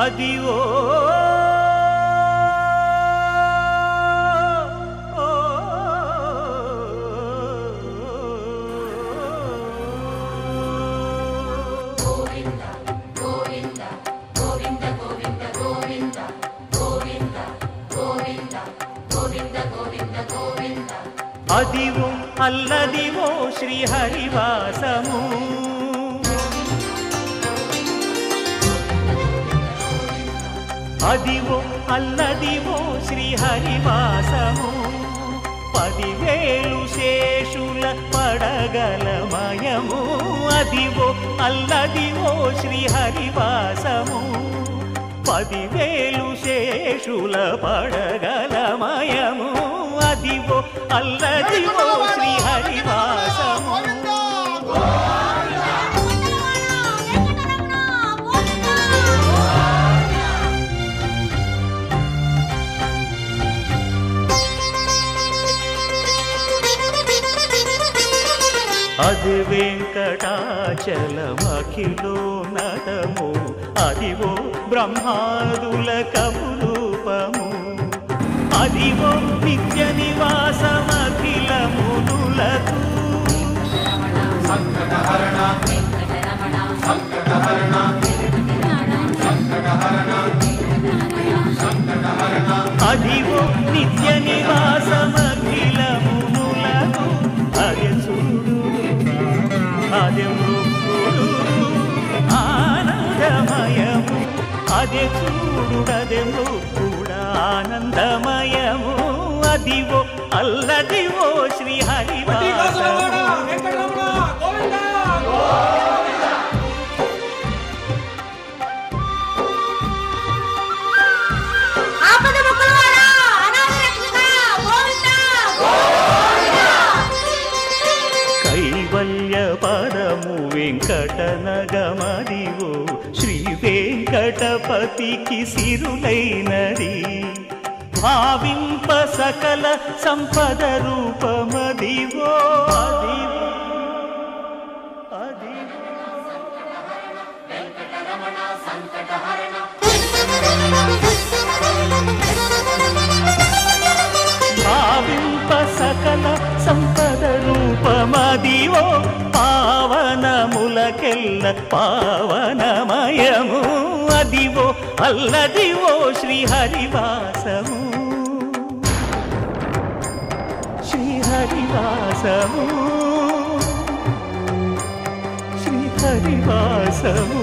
అదివో అదివో అల్లదివో శ్రీహరివాసము అదివో అల్లదివో శ్రీహరివాసము 10,000 శేషుల పడగలమయము అదివో అల్లదివో శ్రీహరివాసము 10,000 శేషుల పడగలమయము అదివో అల్లదివో శ్రీహరివాసము అది వెంకటాచలమఖిలోన్నతము అదివో బ్రహ్మాదుల కపురూపము అదివో నిత్య నివాసమఖిలమునులకు అదివో నిత్య నివాసమఖిలమునులకు అది చూడు అది మృక్కుడు ఆనందమయము అది చూడుడది మృక్కుడ ఆనందమయము అదివో అల్లదివో శ్రీహరివాసము కైవల్య పదము వెంకటనగమదివో శ్రీ వెంకటపతికి సిరులైనది భావింప సకల సంపద రూపమదివో అదివో భావింప సకల సంపద రూపమదివో పావనములకెల్ల పావనమయము అదివో అల్లదివో శ్రీహరివాసము శ్రీహరివాసము శ్రీహరివాసము